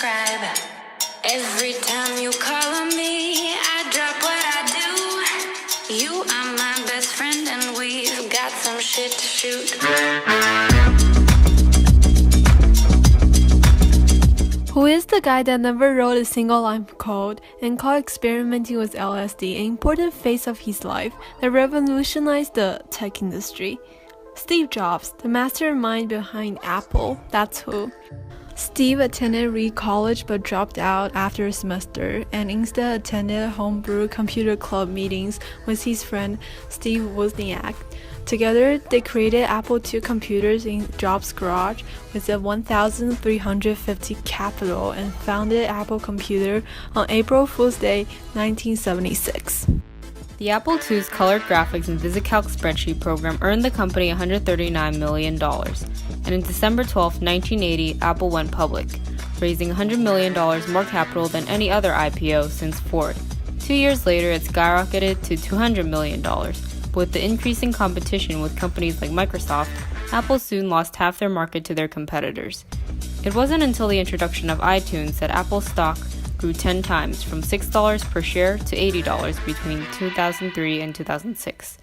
describe. Every time you call on me, I drop what I do. You are my best friend and we've got some shit to shoot. Who is the guy that never wrote a single line of code and called experimenting with LSD an important phase of his life that revolutionized the tech industry? Steve Jobs, the mastermind behind Apple, that's who. Steve attended Reed College but dropped out after a semester and instead attended homebrew computer club meetings with his friend Steve Wozniak. Together, they created Apple II computers in Jobs' garage with a $1,350 capital and founded Apple Computer on April Fool's Day, 1976. The Apple II's colored graphics and VisiCalc spreadsheet program earned the company $139 million, and in December 12, 1980, Apple went public, raising $100 million more capital than any other IPO since Ford. 2 years later, it skyrocketed to $200 million. With the increasing competition with companies like Microsoft, Apple soon lost half their market to their competitors. It wasn't until the introduction of iTunes that Apple's stock grew 10 times, from $6 per share to $80 between 2003 and 2006.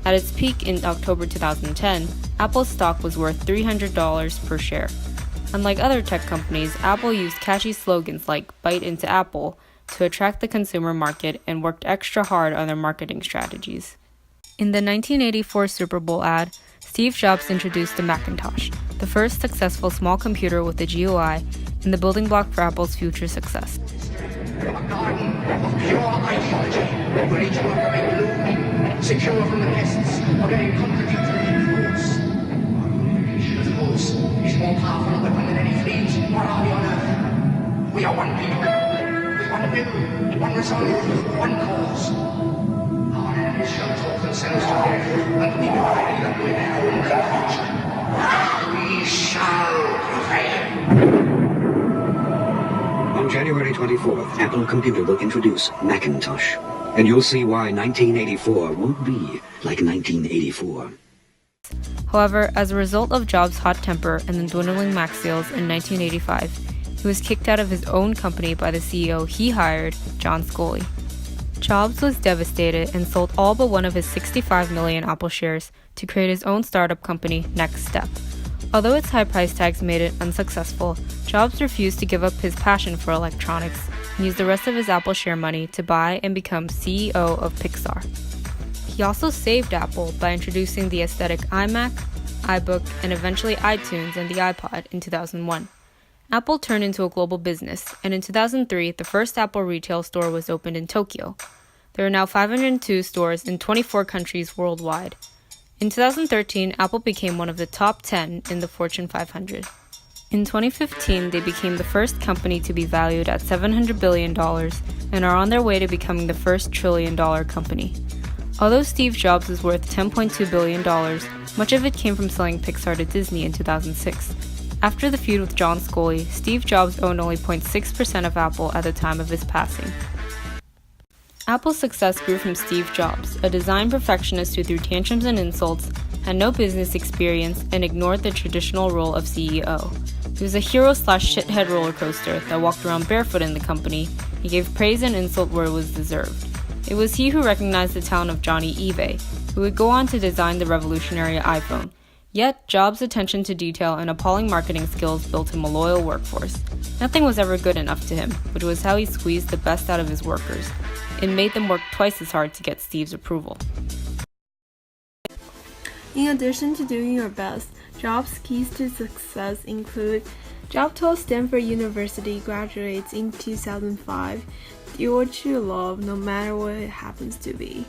At its peak in October 2010, Apple's stock was worth $300 per share. Unlike other tech companies, Apple used catchy slogans like "Bite into Apple" to attract the consumer market and worked extra hard on their marketing strategies. In the 1984 Super Bowl ad, Steve Jobs introduced the Macintosh, the first successful small computer with a GUI and the building block for Apple's future success. From a garden of pure ideology, where each worker may bloom, secure from the pests, obeying contradictory thoughts. Our unification, of course, is more powerful a weapon than any fleet or army on earth. We are one people, with one will, one resolve, one cause. Our enemies shall talk themselves to death, and we divide them with their own confusion. We shall prevail. On January 24th, Apple Computer will introduce Macintosh, and you'll see why 1984 won't be like 1984. However, as a result of Jobs' hot temper and the dwindling Mac sales in 1985, he was kicked out of his own company by the CEO he hired, John Sculley. Jobs was devastated and sold all but one of his 65 million Apple shares to create his own startup company, Next Step. Although its high price tags made it unsuccessful, Jobs refused to give up his passion for electronics and used the rest of his Apple share money to buy and become CEO of Pixar. He also saved Apple by introducing the aesthetic iMac, iBook, and eventually iTunes and the iPod in 2001. Apple turned into a global business, and in 2003, the first Apple retail store was opened in Tokyo. There are now 502 stores in 24 countries worldwide. In 2013, Apple became one of the top 10 in the Fortune 500. In 2015, they became the first company to be valued at $700 billion and are on their way to becoming the first trillion-dollar company. Although Steve Jobs is worth $10.2 billion, much of it came from selling Pixar to Disney in 2006. After the feud with John Sculley, Steve Jobs owned only 0.6% of Apple at the time of his passing. Apple's success grew from Steve Jobs, a design perfectionist who threw tantrums and insults, had no business experience, and ignored the traditional role of CEO. He was a hero/shithead roller coaster that walked around barefoot in the company. He gave praise and insult where it was deserved. It was he who recognized the talent of Johnny Ive, who would go on to design the revolutionary iPhone. Yet, Jobs' attention to detail and appalling marketing skills built him a loyal workforce. Nothing was ever good enough to him, which was how he squeezed the best out of his workers. It made them work twice as hard to get Steve's approval. In addition to doing your best, Jobs' keys to success include: Jobs told Stanford University graduates in 2005, "Do what you love no matter what it happens to be."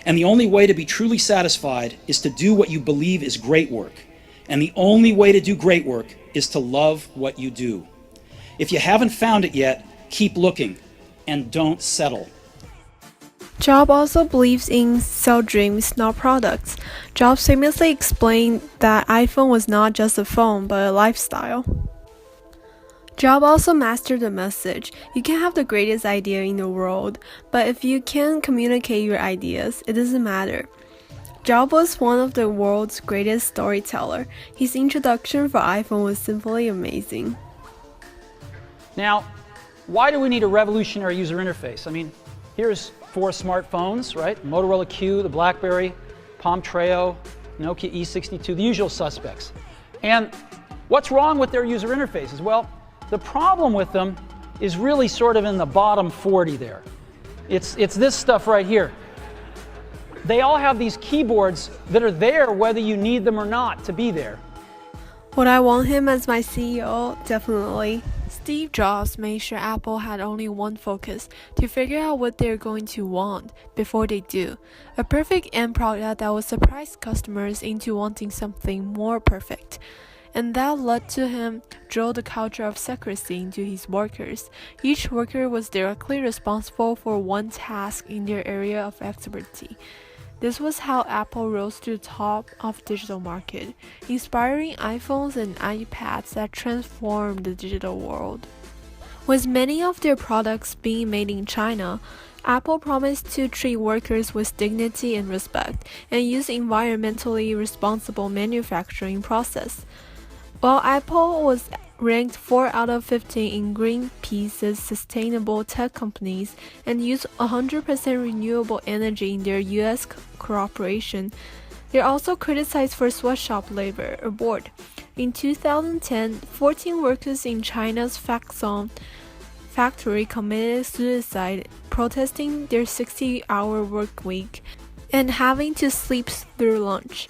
And the only way to be truly satisfied is to do what you believe is great work. And the only way to do great work is to love what you do. If you haven't found it yet, keep looking and don't settle. Jobs also believes in sell dreams, not products. Jobs famously explained that iPhone was not just a phone, but a lifestyle. Jobs also mastered the message. You can have the greatest idea in the world, but if you can't communicate your ideas, it doesn't matter. Jobs was one of the world's greatest storyteller. His introduction for iPhone was simply amazing. Now, why do we need a revolutionary user interface? I mean, here's 4 smartphones, right? Motorola Q, the BlackBerry, Palm Treo, Nokia E62, the usual suspects. And what's wrong with their user interfaces? Well, the problem with them is really sort of in the bottom 40 there. It's this stuff right here. They all have these keyboards that are there whether you need them or not to be there. Would I want him as my CEO? Definitely. Steve Jobs made sure Apple had only one focus, to figure out what they're going to want before they do. A perfect end product that would surprise customers into wanting something more perfect. And that led to him drill the culture of secrecy into his workers. Each worker was directly responsible for one task in their area of expertise. This was how Apple rose to the top of the digital market, inspiring iPhones and iPads that transformed the digital world. With many of their products being made in China, Apple promised to treat workers with dignity and respect, and use environmentally responsible manufacturing process. While Apple was ranked 4 out of 15 in Greenpeace's sustainable tech companies and used 100% renewable energy in their US cooperation, they're also criticized for sweatshop labor abroad. In 2010, 14 workers in China's Foxconn factory committed suicide, protesting their 60-hour work week and having to sleep through lunch.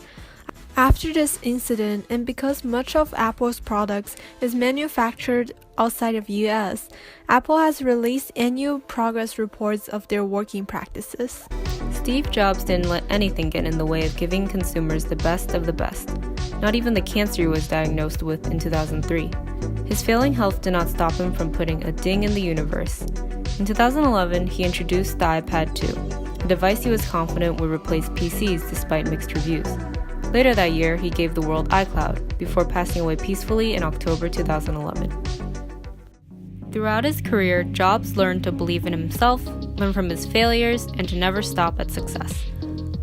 After this incident, and because much of Apple's products is manufactured outside of US, Apple has released annual progress reports of their working practices. Steve Jobs didn't let anything get in the way of giving consumers the best of the best, not even the cancer he was diagnosed with in 2003. His failing health did not stop him from putting a ding in the universe. In 2011, he introduced the iPad 2, a device he was confident would replace PCs despite mixed reviews. Later that year, he gave the world iCloud, before passing away peacefully in October 2011. Throughout his career, Jobs learned to believe in himself, learn from his failures, and to never stop at success.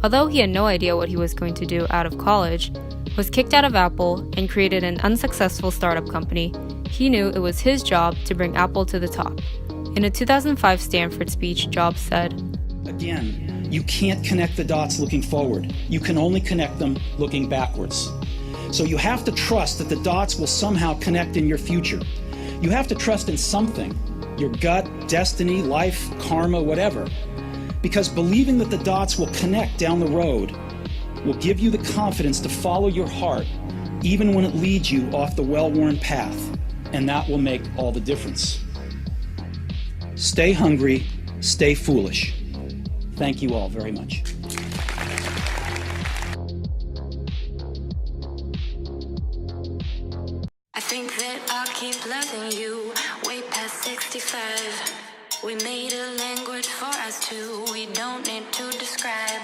Although he had no idea what he was going to do out of college, was kicked out of Apple, and created an unsuccessful startup company, he knew it was his job to bring Apple to the top. In a 2005 Stanford speech, Jobs said, Again, you can't connect the dots looking forward. You can only connect them looking backwards. So you have to trust that the dots will somehow connect in your future. You have to trust in something, your gut, destiny, life, karma, whatever. Because believing that the dots will connect down the road will give you the confidence to follow your heart, even when it leads you off the well-worn path. And that will make all the difference. Stay hungry, stay foolish. Thank you all very much. I think that I'll keep loving you way past 65. We made a language for us two, we don't need to describe.